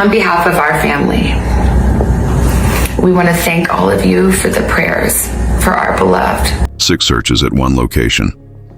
On behalf of our family, we want to thank all of you for the prayers for our beloved. 6 searches at one location,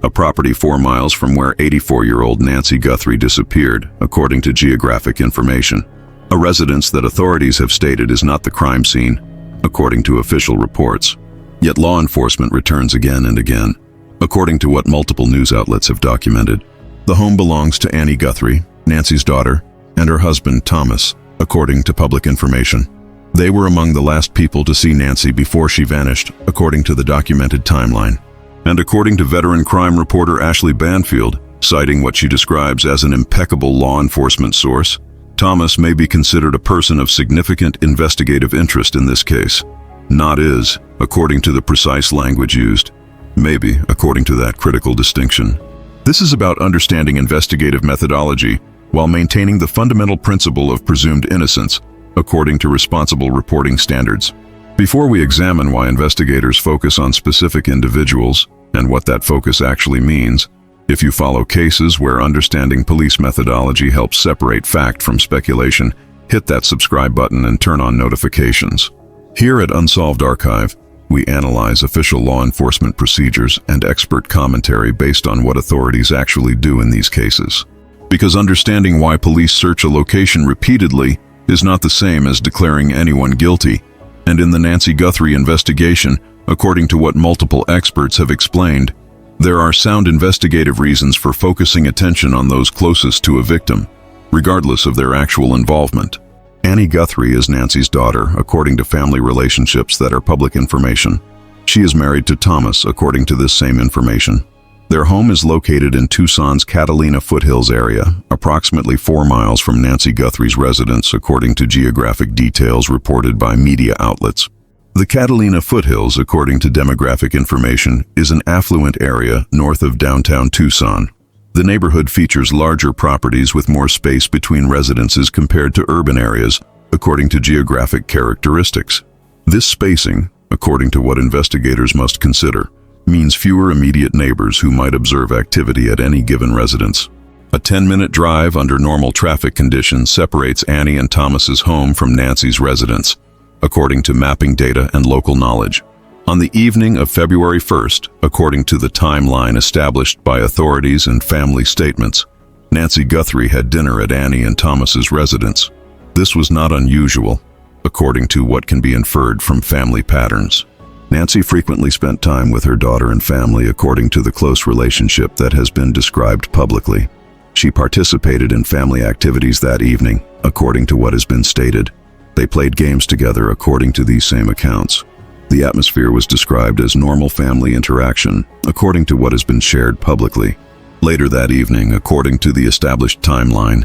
a property 4 miles from where 84-year-old Nancy Guthrie disappeared, according to geographic information. A residence that authorities have stated is not the crime scene, according to official reports. Yet law enforcement returns again and again, according to what multiple news outlets have documented. The home belongs to Annie Guthrie, Nancy's daughter, and her husband, Tomas, according to public information. They were among the last people to see Nancy before she vanished, according to the documented timeline. And according to veteran crime reporter Ashley Banfield, citing what she describes as an impeccable law enforcement source, Tomas may be considered a person of significant investigative interest in this case. Not is, according to the precise language used. Maybe, according to that critical distinction. This is about understanding investigative methodology while maintaining the fundamental principle of presumed innocence, according to responsible reporting standards. Before we examine why investigators focus on specific individuals and what that focus actually means, if you follow cases where understanding police methodology helps separate fact from speculation, hit that subscribe button and turn on notifications. Here at Unsolved Archive, we analyze official law enforcement procedures and expert commentary based on what authorities actually do in these cases. Because understanding why police search a location repeatedly is not the same as declaring anyone guilty. And in the Nancy Guthrie investigation, according to what multiple experts have explained, there are sound investigative reasons for focusing attention on those closest to a victim, regardless of their actual involvement. Annie Guthrie is Nancy's daughter, according to family relationships that are public information. She is married to Tomas, according to this same information. Their home is located in Tucson's Catalina foothills area, approximately 4 miles from Nancy Guthrie's residence, according to geographic details reported by media outlets. The Catalina foothills, according to demographic information, is an affluent area north of downtown Tucson. The neighborhood features larger properties with more space between residences compared to urban areas, according to geographic characteristics. This spacing, according to what investigators must consider, means fewer immediate neighbors who might observe activity at any given residence. A 10-minute drive under normal traffic conditions separates Annie and Tomas's home from Nancy's residence, according to mapping data and local knowledge. On the evening of February 1st, according to the timeline established by authorities and family statements, Nancy Guthrie had dinner at Annie and Tomas's residence. This was not unusual, according to what can be inferred from family patterns. Nancy frequently spent time with her daughter and family according to the close relationship that has been described publicly. She participated in family activities that evening, according to what has been stated. They played games together according to these same accounts. The atmosphere was described as normal family interaction, according to what has been shared publicly. Later that evening, according to the established timeline,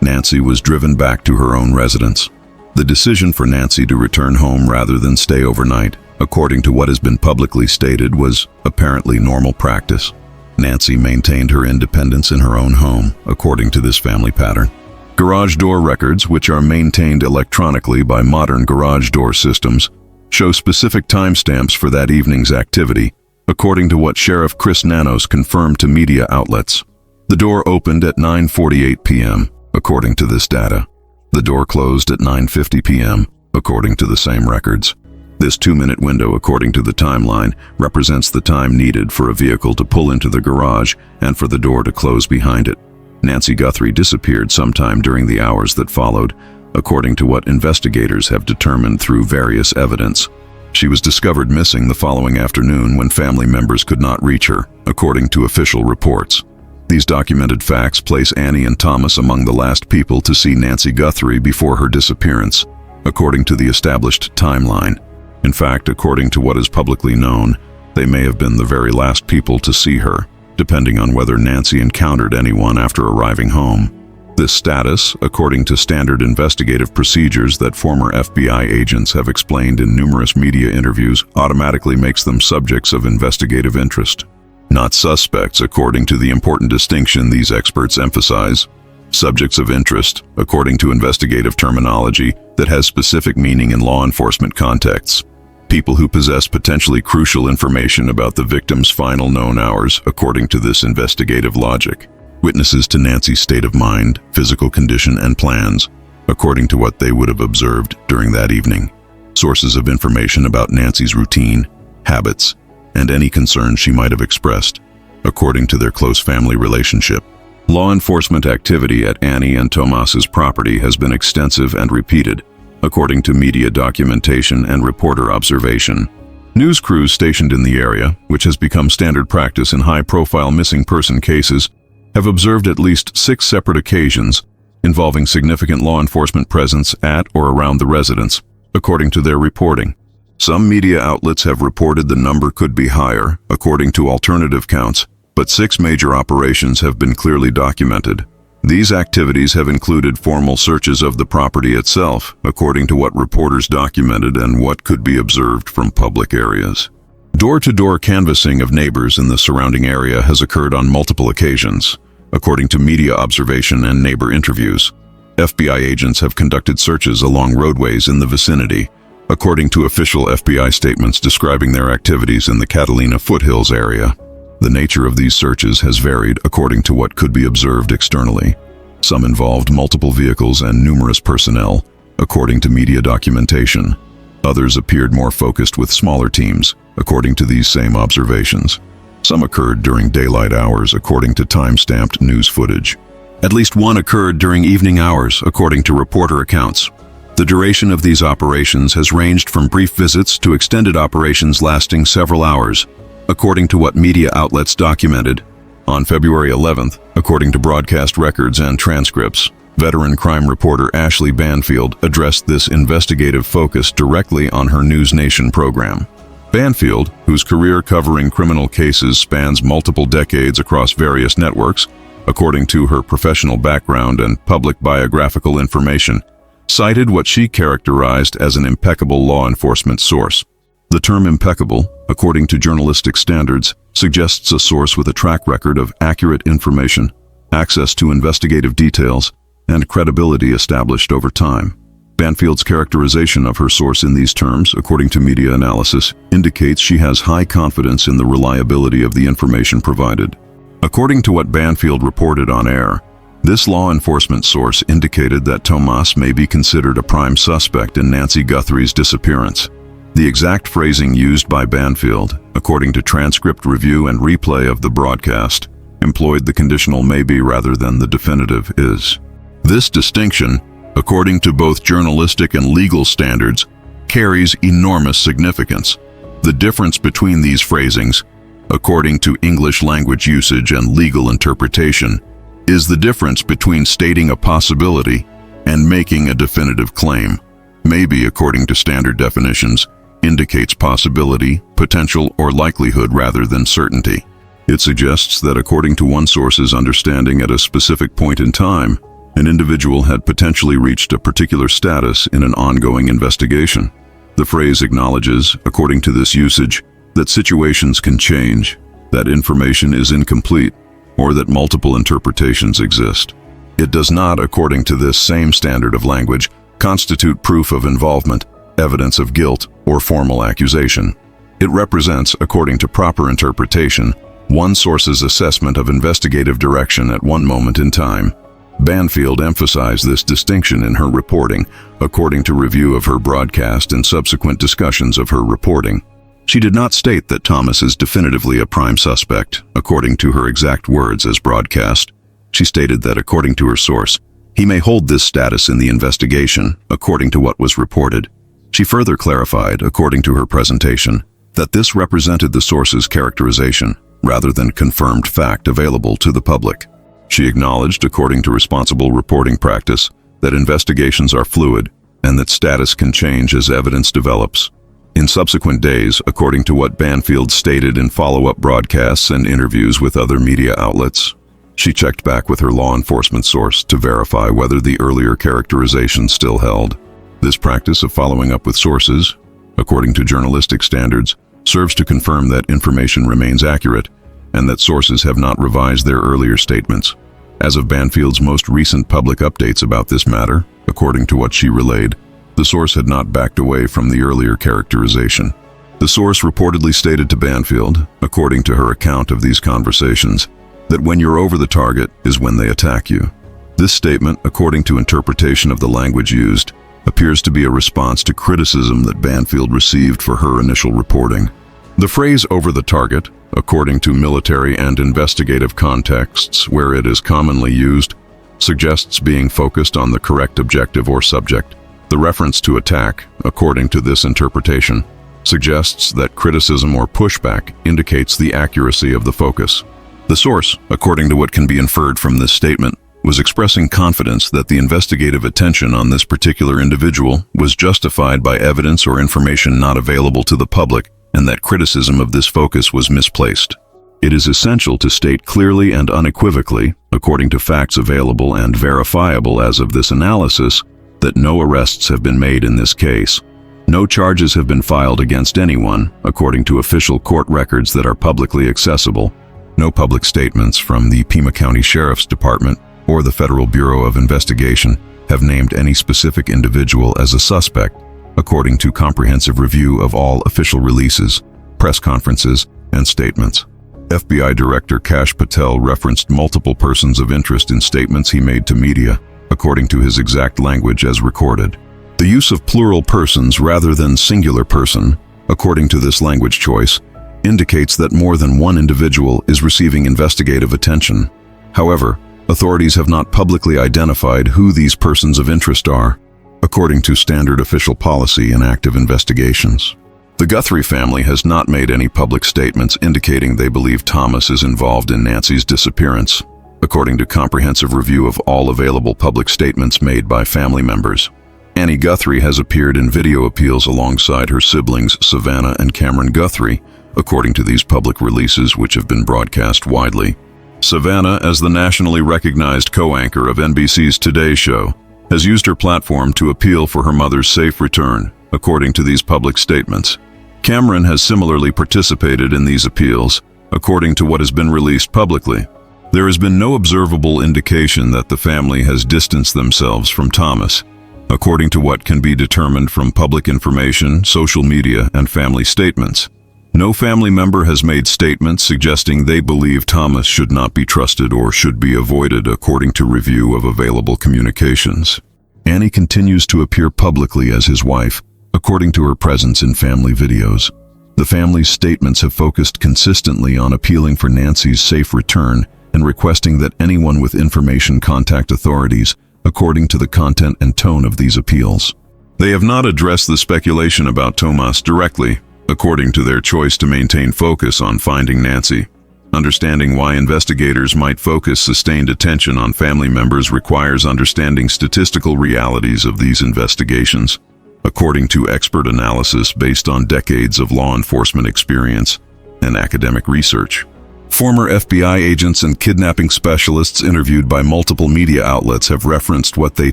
Nancy was driven back to her own residence. The decision for Nancy to return home rather than stay overnight, according to what has been publicly stated, was apparently normal practice. Nancy maintained her independence in her own home, according to this family pattern. Garage door records, which are maintained electronically by modern garage door systems, show specific timestamps for that evening's activity, according to what Sheriff Chris Nanos confirmed to media outlets. The door opened at 9:48 p.m., according to this data. The door closed at 9:50 p.m., according to the same records. This 2-minute window, according to the timeline, represents the time needed for a vehicle to pull into the garage and for the door to close behind it. Nancy Guthrie disappeared sometime during the hours that followed, according to what investigators have determined through various evidence. She was discovered missing the following afternoon when family members could not reach her, according to official reports. These documented facts place Annie and Tomas among the last people to see Nancy Guthrie before her disappearance, according to the established timeline. In fact, according to what is publicly known, they may have been the very last people to see her, depending on whether Nancy encountered anyone after arriving home. This status, according to standard investigative procedures that former FBI agents have explained in numerous media interviews, automatically makes them subjects of investigative interest. Not suspects, according to the important distinction these experts emphasize. Subjects of interest, according to investigative terminology that has specific meaning in law enforcement contexts. People who possess potentially crucial information about the victim's final known hours, according to this investigative logic. Witnesses to Nancy's state of mind, physical condition, and plans. according to what they would have observed during that evening. Sources of information about Nancy's routine, habits, and any concerns she might have expressed, according to their close family relationship. Law enforcement activity at Annie and Tomas's property has been extensive and repeated, according to media documentation and reporter observation. News crews stationed in the area, which has become standard practice in high-profile missing person cases, have observed at least 6 separate occasions involving significant law enforcement presence at or around the residence, according to their reporting. Some media outlets have reported the number could be higher, according to alternative counts, but 6 major operations have been clearly documented. These activities have included formal searches of the property itself, according to what reporters documented and what could be observed from public areas. Door-to-door canvassing of neighbors in the surrounding area has occurred on multiple occasions, according to media observation and neighbor interviews. FBI agents have conducted searches along roadways in the vicinity, according to official FBI statements describing their activities in the Catalina foothills area. The nature of these searches has varied according to what could be observed externally. Some involved multiple vehicles and numerous personnel, according to media documentation. Others appeared more focused with smaller teams, according to these same observations. Some occurred during daylight hours, according to time-stamped news footage. At least one occurred during evening hours, according to reporter accounts. The duration of these operations has ranged from brief visits to extended operations lasting several hours, according to what media outlets documented. On February 11th, according to broadcast records and transcripts, veteran crime reporter Ashley Banfield addressed this investigative focus directly on her News Nation program. Banfield, whose career covering criminal cases spans multiple decades across various networks, according to her professional background and public biographical information, cited what she characterized as an impeccable law enforcement source. The term impeccable, according to journalistic standards, suggests a source with a track record of accurate information, access to investigative details, and credibility established over time. Banfield's characterization of her source in these terms, according to media analysis, indicates she has high confidence in the reliability of the information provided. According to what Banfield reported on air, this law enforcement source indicated that Tomas may be considered a prime suspect in Nancy Guthrie's disappearance. The exact phrasing used by Banfield, according to transcript review and replay of the broadcast, employed the conditional maybe rather than the definitive is. This distinction, according to both journalistic and legal standards, carries enormous significance. The difference between these phrasings, according to English language usage and legal interpretation, is the difference between stating a possibility and making a definitive claim. Maybe, according to standard definitions, indicates possibility, potential, or likelihood rather than certainty. It suggests that according to one source's understanding at a specific point in time, an individual had potentially reached a particular status in an ongoing investigation. The phrase acknowledges, according to this usage, that situations can change, that information is incomplete, or that multiple interpretations exist. It does not, according to this same standard of language, constitute proof of involvement, evidence of guilt, or formal accusation. It represents, according to proper interpretation, one source's assessment of investigative direction at one moment in time. Banfield emphasized this distinction in her reporting, according to review of her broadcast and subsequent discussions of her reporting. She did not state that Tomas is definitively a prime suspect, according to her exact words as broadcast. She stated that, according to her source, he may hold this status in the investigation, according to what was reported. She further clarified, according to her presentation, that this represented the source's characterization, rather than confirmed fact available to the public. She acknowledged, according to responsible reporting practice, that investigations are fluid and that status can change as evidence develops. In subsequent days, according to what Banfield stated in follow-up broadcasts and interviews with other media outlets, she checked back with her law enforcement source to verify whether the earlier characterization still held. This practice of following up with sources, according to journalistic standards, serves to confirm that information remains accurate and that sources have not revised their earlier statements. As of Banfield's most recent public updates about this matter, according to what she relayed, the source had not backed away from the earlier characterization. The source reportedly stated to Banfield, according to her account of these conversations, that when you're over the target is when they attack you. This statement, according to interpretation of the language used, appears to be a response to criticism that Banfield received for her initial reporting. The phrase "over the target," according to military and investigative contexts where it is commonly used, suggests being focused on the correct objective or subject. The reference to attack, according to this interpretation, suggests that criticism or pushback indicates the accuracy of the focus. The source, according to what can be inferred from this statement, was expressing confidence that the investigative attention on this particular individual was justified by evidence or information not available to the public, and that criticism of this focus was misplaced. It is essential to state clearly and unequivocally, according to facts available and verifiable as of this analysis, that no arrests have been made in this case. No charges have been filed against anyone, according to official court records that are publicly accessible. No public statements from the Pima County Sheriff's Department or the Federal Bureau of Investigation have named any specific individual as a suspect, according to comprehensive review of all official releases, press conferences, and statements. FBI Director Kash Patel referenced multiple persons of interest in statements he made to media, according to his exact language as recorded. The use of plural persons rather than singular person, according to this language choice, indicates that more than one individual is receiving investigative attention. However, authorities have not publicly identified who these persons of interest are, according to standard official policy in active investigations. The Guthrie family has not made any public statements indicating they believe Tomas is involved in Nancy's disappearance, according to comprehensive review of all available public statements made by family members. Annie Guthrie has appeared in video appeals alongside her siblings Savannah and Cameron Guthrie, according to these public releases which have been broadcast widely. Savannah, as the nationally recognized co-anchor of NBC's Today Show, has used her platform to appeal for her mother's safe return, according to these public statements. Cameron has similarly participated in these appeals, according to what has been released publicly. There has been no observable indication that the family has distanced themselves from Tomas, according to what can be determined from public information, social media, and family statements. No family member has made statements suggesting they believe Tomas should not be trusted or should be avoided, according to review of available communications. Annie continues to appear publicly as his wife, according to her presence in family videos. The family's statements have focused consistently on appealing for Nancy's safe return and requesting that anyone with information contact authorities, according to the content and tone of these appeals. They have not addressed the speculation about Tomas directly, according to their choice to maintain focus on finding Nancy. Understanding why investigators might focus sustained attention on family members requires understanding statistical realities of these investigations, according to expert analysis based on decades of law enforcement experience and academic research. Former FBI agents and kidnapping specialists interviewed by multiple media outlets have referenced what they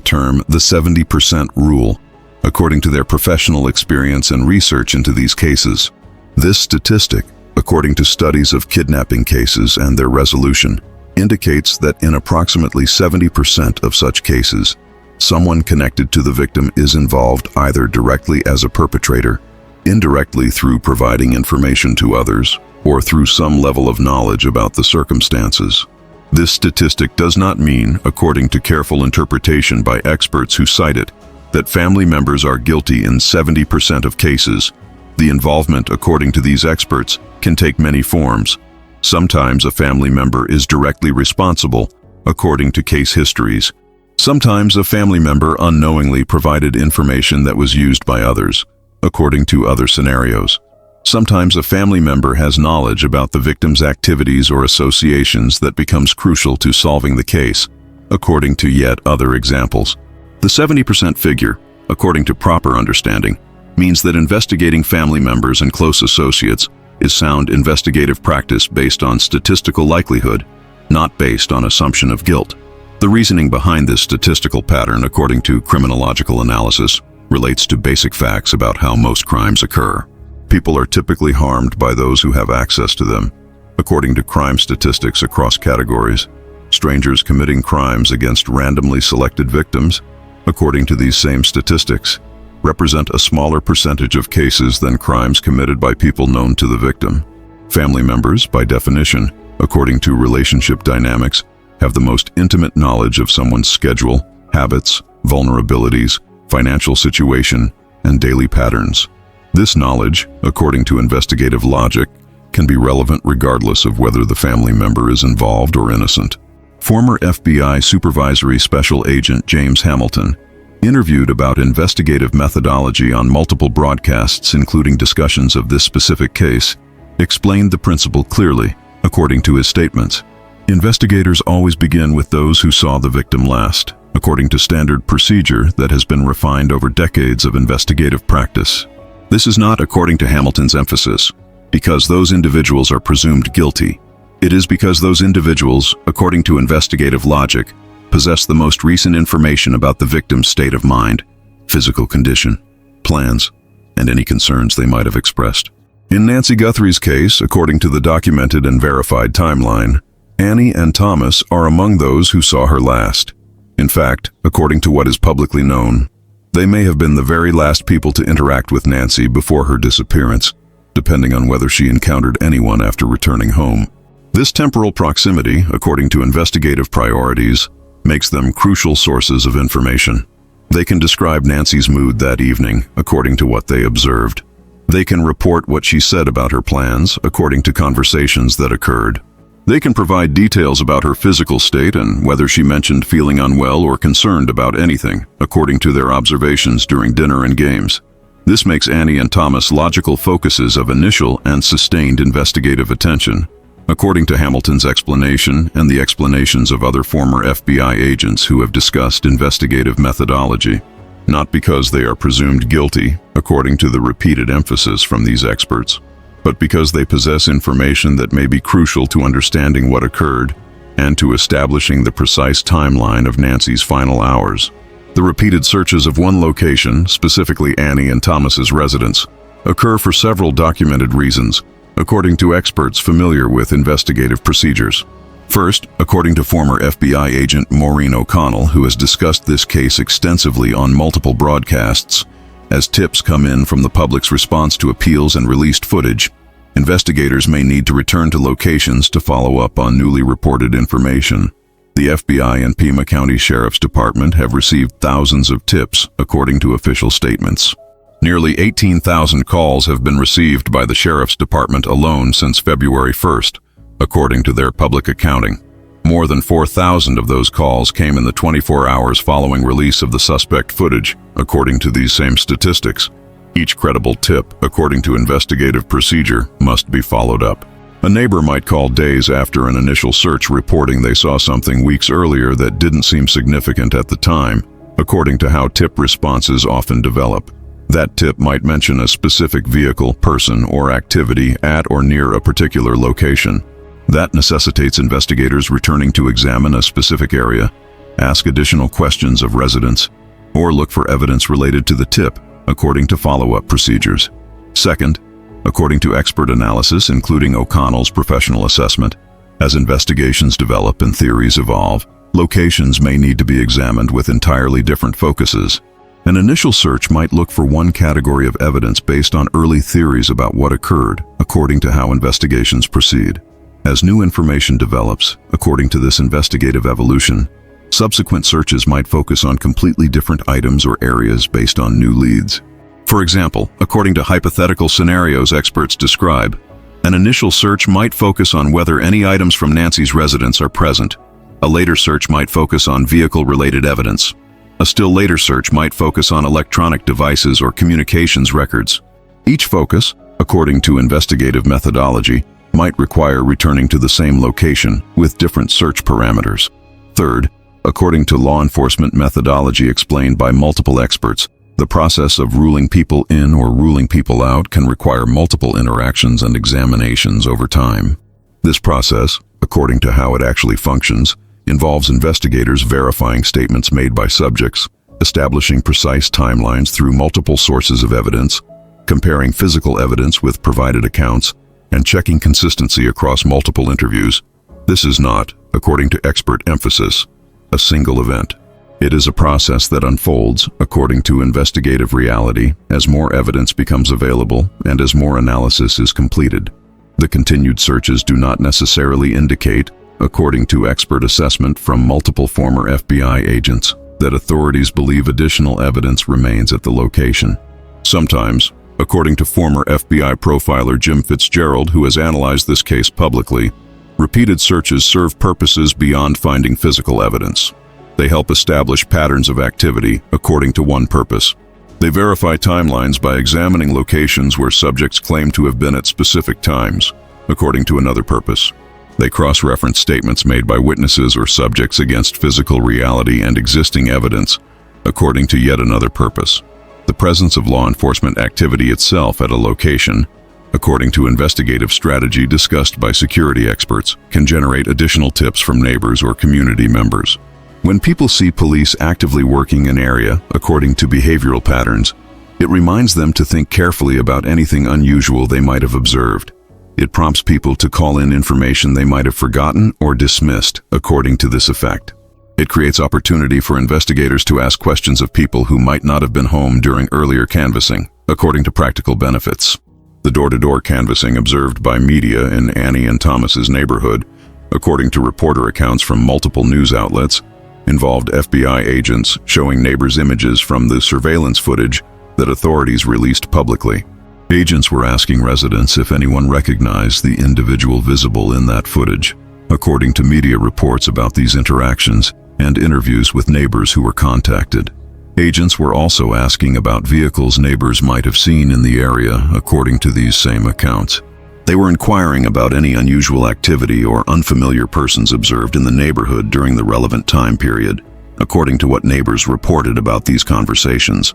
term the 70% rule, according to their professional experience and research into these cases. This statistic, according to studies of kidnapping cases and their resolution, indicates that in approximately 70% of such cases, someone connected to the victim is involved either directly as a perpetrator, indirectly through providing information to others, or through some level of knowledge about the circumstances. This statistic does not mean, according to careful interpretation by experts who cite it, that family members are guilty in 70% of cases. The involvement, according to these experts, can take many forms. Sometimes a family member is directly responsible, according to case histories. Sometimes a family member unknowingly provided information that was used by others, according to other scenarios. Sometimes a family member has knowledge about the victim's activities or associations that becomes crucial to solving the case, according to yet other examples. The 70% figure, according to proper understanding, means that investigating family members and close associates is sound investigative practice based on statistical likelihood, not based on assumption of guilt. The reasoning behind this statistical pattern, according to criminological analysis, relates to basic facts about how most crimes occur. People are typically harmed by those who have access to them. According to crime statistics across categories, strangers committing crimes against randomly selected victims, according to these same statistics, represent a smaller percentage of cases than crimes committed by people known to the victim. Family members, by definition, according to relationship dynamics, have the most intimate knowledge of someone's schedule, habits, vulnerabilities, financial situation, and daily patterns. This knowledge, according to investigative logic, can be relevant regardless of whether the family member is involved or innocent. Former FBI Supervisory Special Agent James Hamilton, interviewed about investigative methodology on multiple broadcasts including discussions of this specific case, explained the principle clearly, according to his statements. Investigators always begin with those who saw the victim last, according to standard procedure that has been refined over decades of investigative practice. This is not, according to Hamilton's emphasis, because those individuals are presumed guilty. It is because those individuals, according to investigative logic, possess the most recent information about the victim's state of mind, physical condition, plans, and any concerns they might have expressed. In Nancy Guthrie's case, according to the documented and verified timeline, Annie and Tomas are among those who saw her last. In fact, according to what is publicly known, they may have been the very last people to interact with Nancy before her disappearance, depending on whether she encountered anyone after returning home. This temporal proximity, according to investigative priorities, makes them crucial sources of information. They can describe Nancy's mood that evening, according to what they observed. They can report what she said about her plans, according to conversations that occurred. They can provide details about her physical state and whether she mentioned feeling unwell or concerned about anything, according to their observations during dinner and games. This makes Annie and Tomas logical focuses of initial and sustained investigative attention, according to Hamilton's explanation and the explanations of other former FBI agents who have discussed investigative methodology, not because they are presumed guilty, according to the repeated emphasis from these experts, but because they possess information that may be crucial to understanding what occurred and to establishing the precise timeline of Nancy's final hours. The repeated searches of one location, specifically Annie and Tomas's residence, occur for several documented reasons, according to experts familiar with investigative procedures. First, according to former FBI agent Maureen O'Connell, who has discussed this case extensively on multiple broadcasts, as tips come in from the public's response to appeals and released footage, investigators may need to return to locations to follow up on newly reported information. The FBI and Pima County Sheriff's Department have received thousands of tips, according to official statements. Nearly 18,000 calls have been received by the Sheriff's Department alone since February 1st, according to their public accounting. More than 4,000 of those calls came in the 24 hours following release of the suspect footage, according to these same statistics. Each credible tip, according to investigative procedure, must be followed up. A neighbor might call days after an initial search reporting they saw something weeks earlier that didn't seem significant at the time, according to how tip responses often develop. That tip might mention a specific vehicle, person, or activity at or near a particular location. That necessitates investigators returning to examine a specific area, ask additional questions of residents, or look for evidence related to the tip, according to follow-up procedures. Second, according to expert analysis, including O'Connell's professional assessment, as investigations develop and theories evolve, locations may need to be examined with entirely different focuses. An initial search might look for one category of evidence based on early theories about what occurred, according to how investigations proceed. As new information develops, according to this investigative evolution, subsequent searches might focus on completely different items or areas based on new leads. For example, according to hypothetical scenarios experts describe, an initial search might focus on whether any items from Nancy's residence are present. A later search might focus on vehicle-related evidence. A still later search might focus on electronic devices or communications records. Each focus, according to investigative methodology, might require returning to the same location with different search parameters. Third, according to law enforcement methodology explained by multiple experts, the process of ruling people in or ruling people out can require multiple interactions and examinations over time. This process, according to how it actually functions, involves investigators verifying statements made by subjects, establishing precise timelines through multiple sources of evidence, comparing physical evidence with provided accounts, and checking consistency across multiple interviews. This is not, according to expert emphasis, a single event. It is a process that unfolds, according to investigative reality, as more evidence becomes available and as more analysis is completed. The continued searches do not necessarily indicate, according to expert assessment from multiple former FBI agents, that authorities believe additional evidence remains at the location. Sometimes, according to former FBI profiler Jim Fitzgerald, who has analyzed this case publicly, repeated searches serve purposes beyond finding physical evidence. They help establish patterns of activity according to one purpose. They verify timelines by examining locations where subjects claim to have been at specific times, according to another purpose. They cross-reference statements made by witnesses or subjects against physical reality and existing evidence, according to yet another purpose. The presence of law enforcement activity itself at a location, according to investigative strategy discussed by security experts, can generate additional tips from neighbors or community members. When people see police actively working an area according to behavioral patterns, it reminds them to think carefully about anything unusual they might have observed. It prompts people to call in information they might have forgotten or dismissed according to this effect. It creates opportunity for investigators to ask questions of people who might not have been home during earlier canvassing, according to practical benefits. The door-to-door canvassing observed by media in Annie and Tomas's neighborhood, according to reporter accounts from multiple news outlets, involved FBI agents showing neighbors images from the surveillance footage that authorities released publicly. Agents were asking residents if anyone recognized the individual visible in that footage, according to media reports about these interactions and interviews with neighbors who were contacted. Agents were also asking about vehicles neighbors might have seen in the area, according to these same accounts. They were inquiring about any unusual activity or unfamiliar persons observed in the neighborhood during the relevant time period, according to what neighbors reported about these conversations.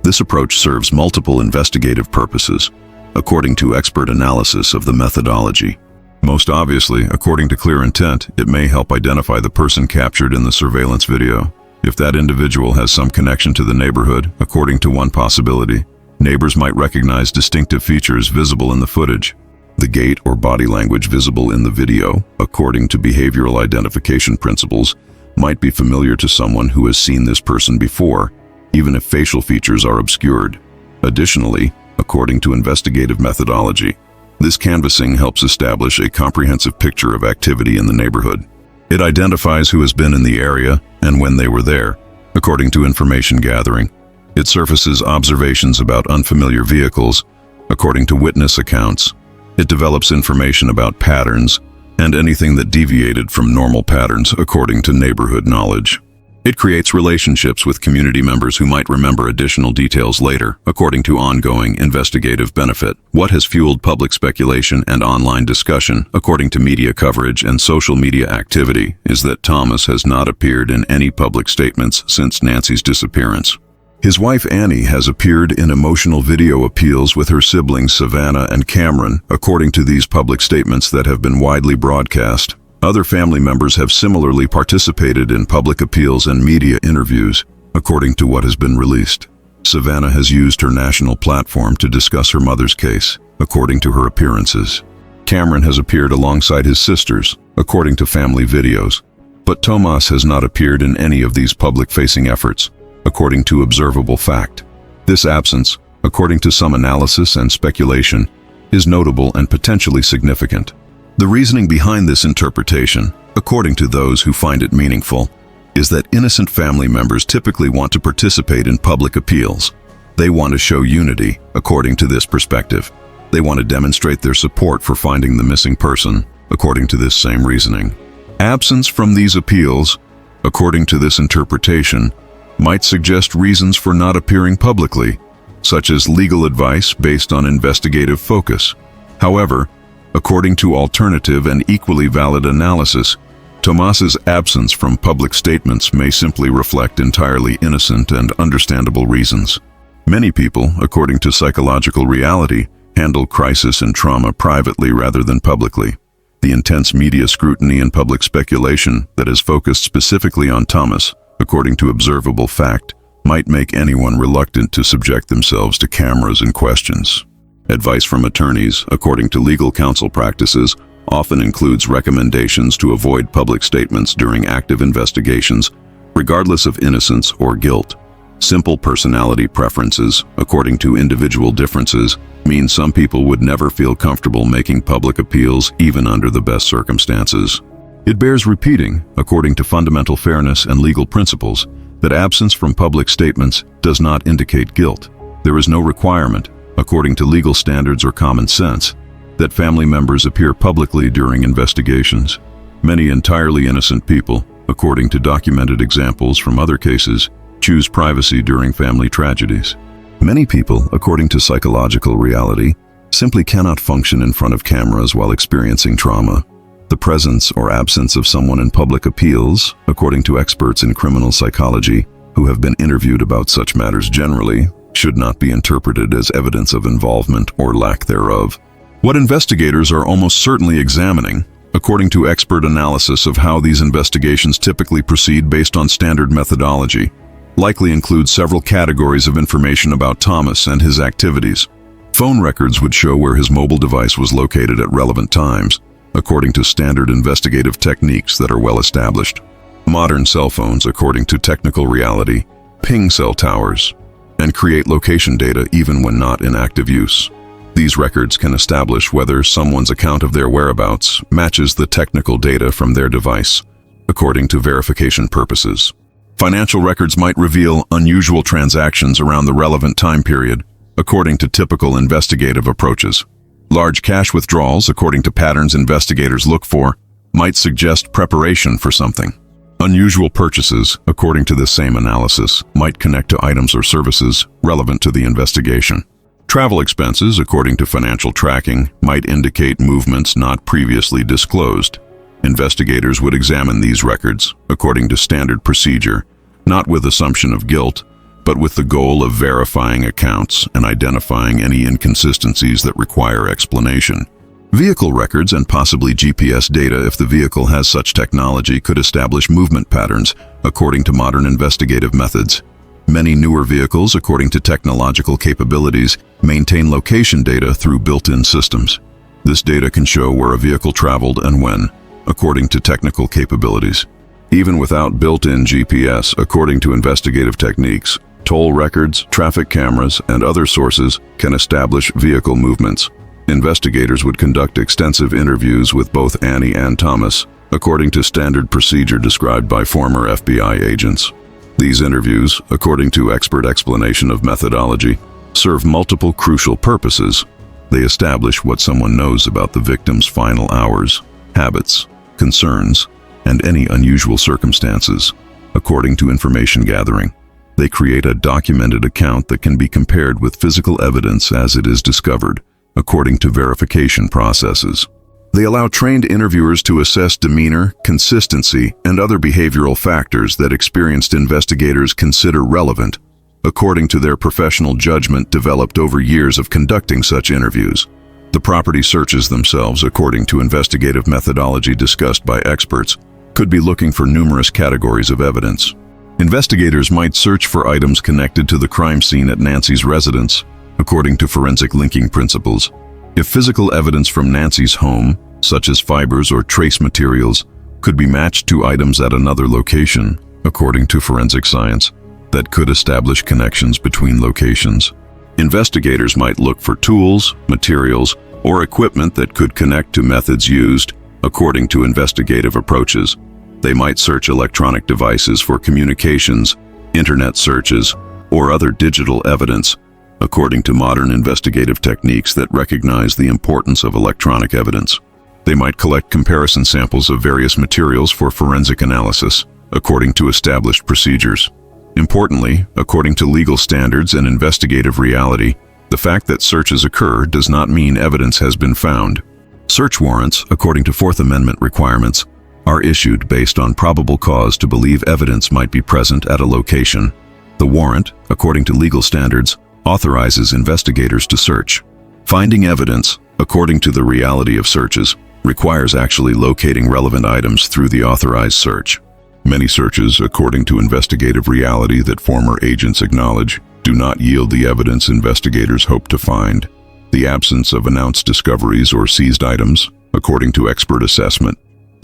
This approach serves multiple investigative purposes, according to expert analysis of the methodology. Most obviously, according to clear intent, it may help identify the person captured in the surveillance video. If that individual has some connection to the neighborhood, according to one possibility, neighbors might recognize distinctive features visible in the footage. The gait or body language visible in the video, according to behavioral identification principles, might be familiar to someone who has seen this person before, even if facial features are obscured. Additionally, according to investigative methodology, this canvassing helps establish a comprehensive picture of activity in the neighborhood. It identifies who has been in the area and when they were there, according to information gathering. It surfaces observations about unfamiliar vehicles, according to witness accounts. It develops information about patterns and anything that deviated from normal patterns, according to neighborhood knowledge. It creates relationships with community members who might remember additional details later, according to ongoing investigative benefit. What has fueled public speculation and online discussion, according to media coverage and social media activity, is that Tomas has not appeared in any public statements since Nancy's disappearance. His wife Annie has appeared in emotional video appeals with her siblings Savannah and Cameron, according to these public statements that have been widely broadcast. Other family members have similarly participated in public appeals and media interviews, according to what has been released. Savannah has used her national platform to discuss her mother's case, according to her appearances. Cameron has appeared alongside his sisters, according to family videos. But Tomas has not appeared in any of these public-facing efforts, according to observable fact. This absence, according to some analysis and speculation, is notable and potentially significant. The reasoning behind this interpretation, according to those who find it meaningful, is that innocent family members typically want to participate in public appeals. They want to show unity, according to this perspective. They want to demonstrate their support for finding the missing person, according to this same reasoning. Absence from these appeals, according to this interpretation, might suggest reasons for not appearing publicly, such as legal advice based on investigative focus. However, according to alternative and equally valid analysis, Tomas's absence from public statements may simply reflect entirely innocent and understandable reasons. Many people, according to psychological reality, handle crisis and trauma privately rather than publicly. The intense media scrutiny and public speculation that is focused specifically on Tomas, according to observable fact, might make anyone reluctant to subject themselves to cameras and questions. Advice from attorneys, according to legal counsel practices, often includes recommendations to avoid public statements during active investigations, regardless of innocence or guilt. Simple personality preferences, according to individual differences, mean some people would never feel comfortable making public appeals even under the best circumstances. It bears repeating, according to fundamental fairness and legal principles, that absence from public statements does not indicate guilt. There is no requirement, according to legal standards or common sense, that family members appear publicly during investigations. Many entirely innocent people, according to documented examples from other cases, choose privacy during family tragedies. Many people, according to psychological reality, simply cannot function in front of cameras while experiencing trauma. The presence or absence of someone in public appeals, according to experts in criminal psychology who have been interviewed about such matters generally, should not be interpreted as evidence of involvement or lack thereof. What investigators are almost certainly examining, according to expert analysis of how these investigations typically proceed based on standard methodology, likely includes several categories of information about Tomas and his activities. Phone records would show where his mobile device was located at relevant times, according to standard investigative techniques that are well established. Modern cell phones, according to technical reality, ping cell towers and create location data even when not in active use. These records can establish whether someone's account of their whereabouts matches the technical data from their device, according to verification purposes. Financial records might reveal unusual transactions around the relevant time period, according to typical investigative approaches. Large cash withdrawals, according to patterns investigators look for, might suggest preparation for something. Unusual purchases, according to this same analysis, might connect to items or services relevant to the investigation. Travel expenses, according to financial tracking, might indicate movements not previously disclosed. Investigators would examine these records, according to standard procedure, not with assumption of guilt, but with the goal of verifying accounts and identifying any inconsistencies that require explanation. Vehicle records and possibly GPS data, if the vehicle has such technology, could establish movement patterns according to modern investigative methods. Many newer vehicles, according to technological capabilities, maintain location data through built-in systems. This data can show where a vehicle traveled and when, according to technical capabilities. Even without built-in GPS, according to investigative techniques, toll records, traffic cameras, and other sources can establish vehicle movements. Investigators would conduct extensive interviews with both Annie and Tomas, according to standard procedure described by former FBI agents. These interviews, according to expert explanation of methodology, serve multiple crucial purposes. They establish what someone knows about the victim's final hours, habits, concerns, and any unusual circumstances, according to information gathering. They create a documented account that can be compared with physical evidence as it is discovered, according to verification processes. They allow trained interviewers to assess demeanor, consistency, and other behavioral factors that experienced investigators consider relevant, according to their professional judgment developed over years of conducting such interviews. The property searches themselves, according to investigative methodology discussed by experts, could be looking for numerous categories of evidence. Investigators might search for items connected to the crime scene at Nancy's residence, according to forensic linking principles. If physical evidence from Nancy's home, such as fibers or trace materials, could be matched to items at another location, according to forensic science, that could establish connections between locations. Investigators might look for tools, materials, or equipment that could connect to methods used, according to investigative approaches. They might search electronic devices for communications, internet searches, or other digital evidence, according to modern investigative techniques that recognize the importance of electronic evidence. They might collect comparison samples of various materials for forensic analysis, according to established procedures. Importantly, according to legal standards and investigative reality, the fact that searches occur does not mean evidence has been found. Search warrants, according to Fourth Amendment requirements, are issued based on probable cause to believe evidence might be present at a location. The warrant, according to legal standards, authorizes investigators to search. Finding evidence, according to the reality of searches, requires actually locating relevant items through the authorized search. Many searches, according to investigative reality that former agents acknowledge, do not yield the evidence investigators hope to find. The absence of announced discoveries or seized items, according to expert assessment,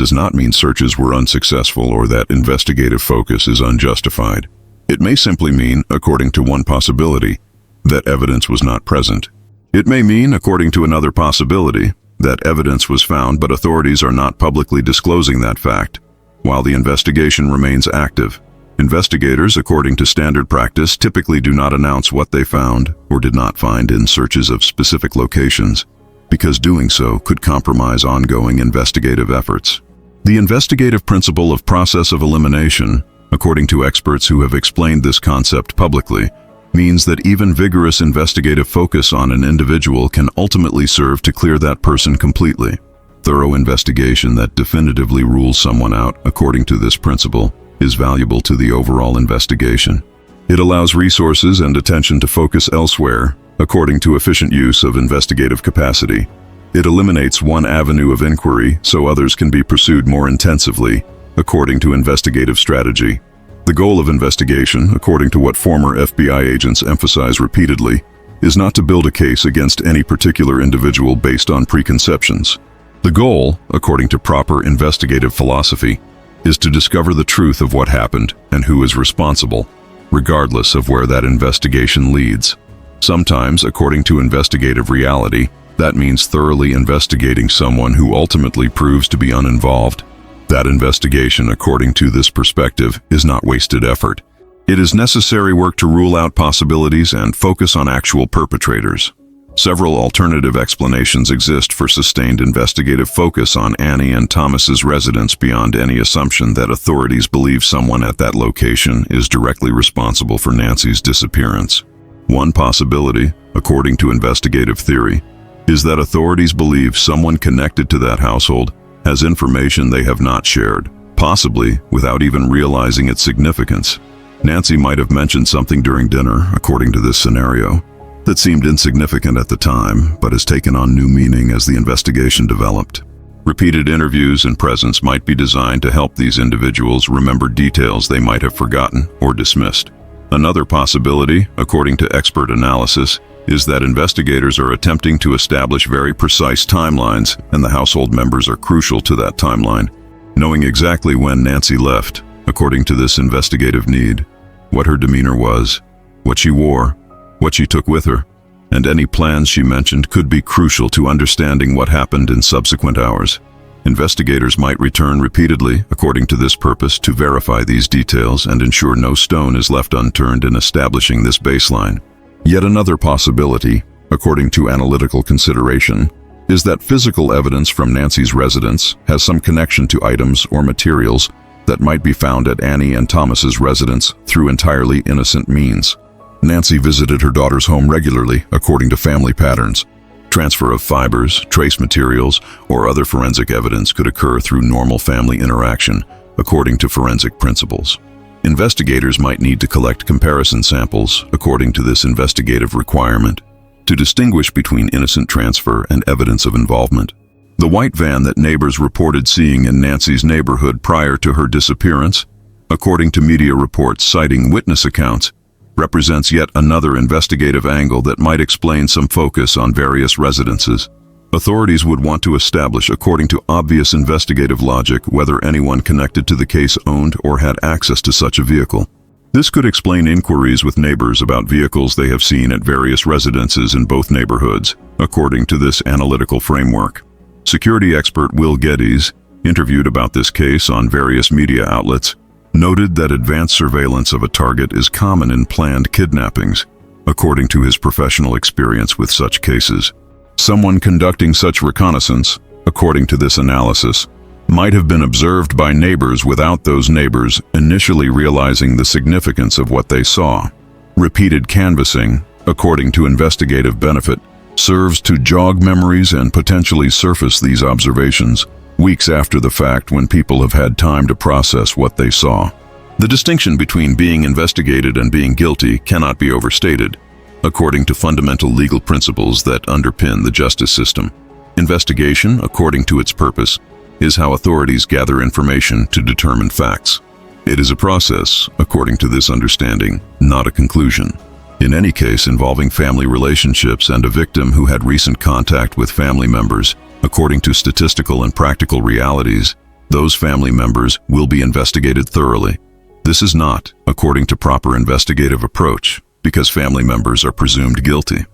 does not mean searches were unsuccessful or that investigative focus is unjustified. It may simply mean, according to one possibility, that evidence was not present. It may mean, according to another possibility, that evidence was found, but authorities are not publicly disclosing that fact. While the investigation remains active, investigators, according to standard practice, typically do not announce what they found or did not find in searches of specific locations, because doing so could compromise ongoing investigative efforts. The investigative principle of process of elimination, according to experts who have explained this concept publicly, means that even vigorous investigative focus on an individual can ultimately serve to clear that person completely. Thorough investigation that definitively rules someone out, according to this principle, is valuable to the overall investigation. It allows resources and attention to focus elsewhere, according to efficient use of investigative capacity. It eliminates one avenue of inquiry so others can be pursued more intensively, according to investigative strategy. The goal of investigation, according to what former FBI agents emphasize repeatedly, is not to build a case against any particular individual based on preconceptions. The goal, according to proper investigative philosophy, is to discover the truth of what happened and who is responsible, regardless of where that investigation leads. Sometimes, according to investigative reality, that means thoroughly investigating someone who ultimately proves to be uninvolved. That investigation, according to this perspective, is not wasted effort. It is necessary work to rule out possibilities and focus on actual perpetrators. Several alternative explanations exist for sustained investigative focus on Annie and Tomas's residence beyond any assumption that authorities believe someone at that location is directly responsible for Nancy's disappearance. One possibility, according to investigative theory, is that authorities believe someone connected to that household has information they have not shared, possibly without even realizing its significance. Nancy might have mentioned something during dinner, according to this scenario, that seemed insignificant at the time, but has taken on new meaning as the investigation developed. Repeated interviews and presence might be designed to help these individuals remember details they might have forgotten or dismissed. Another possibility, according to expert analysis, is that investigators are attempting to establish very precise timelines, and the household members are crucial to that timeline. Knowing exactly when Nancy left, according to this investigative need, what her demeanor was, what she wore, what she took with her, and any plans she mentioned could be crucial to understanding what happened in subsequent hours. Investigators might return repeatedly, according to this purpose, to verify these details and ensure no stone is left unturned in establishing this baseline. Yet another possibility, according to analytical consideration, is that physical evidence from Nancy's residence has some connection to items or materials that might be found at Annie and Tomas's residence through entirely innocent means. Nancy visited her daughter's home regularly, according to family patterns. Transfer of fibers, trace materials, or other forensic evidence could occur through normal family interaction, according to forensic principles. Investigators might need to collect comparison samples, according to this investigative requirement, to distinguish between innocent transfer and evidence of involvement. The white van that neighbors reported seeing in Nancy's neighborhood prior to her disappearance, according to media reports citing witness accounts, represents yet another investigative angle that might explain some focus on various residences. Authorities would want to establish, according to obvious investigative logic, whether anyone connected to the case owned or had access to such a vehicle. This could explain inquiries with neighbors about vehicles they have seen at various residences in both neighborhoods, according to this analytical framework. Security expert Will Geddes, interviewed about this case on various media outlets, noted that advanced surveillance of a target is common in planned kidnappings, according to his professional experience with such cases. Someone conducting such reconnaissance, according to this analysis, might have been observed by neighbors without those neighbors initially realizing the significance of what they saw. Repeated canvassing, according to investigative benefit, serves to jog memories and potentially surface these observations weeks after the fact when people have had time to process what they saw. The distinction between being investigated and being guilty cannot be overstated, according to fundamental legal principles that underpin the justice system. Investigation, according to its purpose, is how authorities gather information to determine facts. It is a process, according to this understanding, not a conclusion. In any case involving family relationships and a victim who had recent contact with family members, according to statistical and practical realities, those family members will be investigated thoroughly. This is not, according to proper investigative approach, because family members are presumed guilty.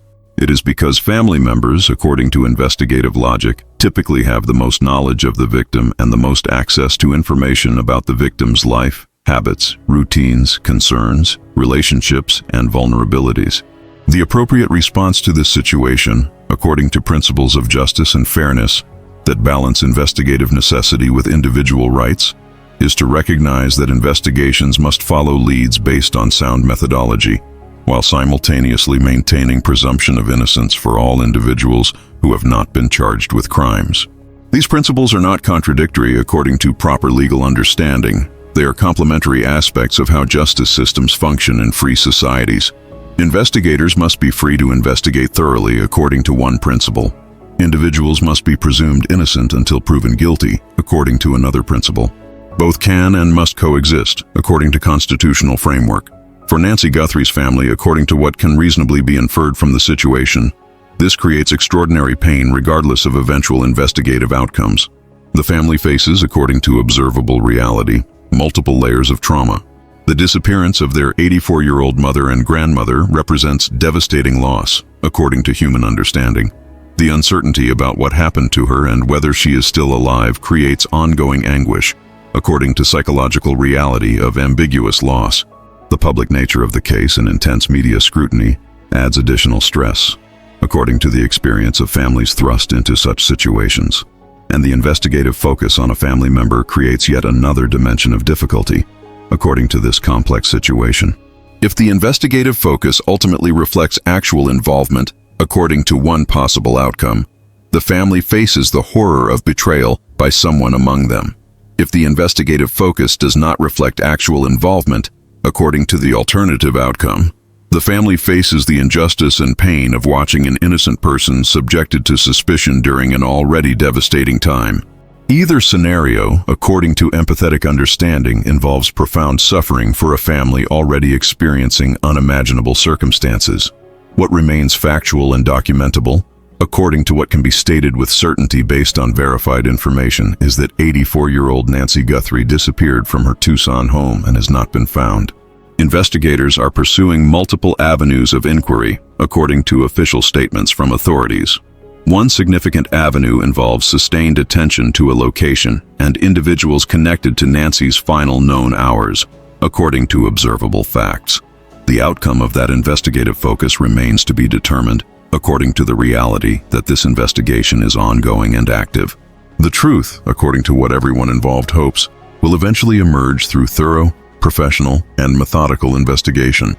It is because family members, according to investigative logic, typically have the most knowledge of the victim and the most access to information about the victim's life, habits, routines, concerns, relationships, and vulnerabilities. The appropriate response to this situation, according to principles of justice and fairness that balance investigative necessity with individual rights, is to recognize that investigations must follow leads based on sound methodology, while simultaneously maintaining presumption of innocence for all individuals who have not been charged with crimes. These principles are not contradictory according to proper legal understanding. They are complementary aspects of how justice systems function in free societies. Investigators must be free to investigate thoroughly according to one principle. Individuals must be presumed innocent until proven guilty, according to another principle. Both can and must coexist, according to constitutional framework. For Nancy Guthrie's family, according to what can reasonably be inferred from the situation, this creates extraordinary pain regardless of eventual investigative outcomes. The family faces, according to observable reality, multiple layers of trauma. The disappearance of their 84-year-old mother and grandmother represents devastating loss, according to human understanding. The uncertainty about what happened to her and whether she is still alive creates ongoing anguish, according to psychological reality of ambiguous loss. The public nature of the case and intense media scrutiny adds additional stress, according to the experience of families thrust into such situations. And the investigative focus on a family member creates yet another dimension of difficulty, according to this complex situation. If the investigative focus ultimately reflects actual involvement, according to one possible outcome, the family faces the horror of betrayal by someone among them. If the investigative focus does not reflect actual involvement, according to the alternative outcome, the family faces the injustice and pain of watching an innocent person subjected to suspicion during an already devastating time. Either scenario, according to empathetic understanding, involves profound suffering for a family already experiencing unimaginable circumstances. What remains factual and documentable, according to what can be stated with certainty based on verified information, is that 84-year-old Nancy Guthrie disappeared from her Tucson home and has not been found. Investigators are pursuing multiple avenues of inquiry, according to official statements from authorities. One significant avenue involves sustained attention to a location and individuals connected to Nancy's final known hours, according to observable facts. The outcome of that investigative focus remains to be determined, according to the reality that this investigation is ongoing and active. The truth, according to what everyone involved hopes, will eventually emerge through thorough, professional, and methodical investigation.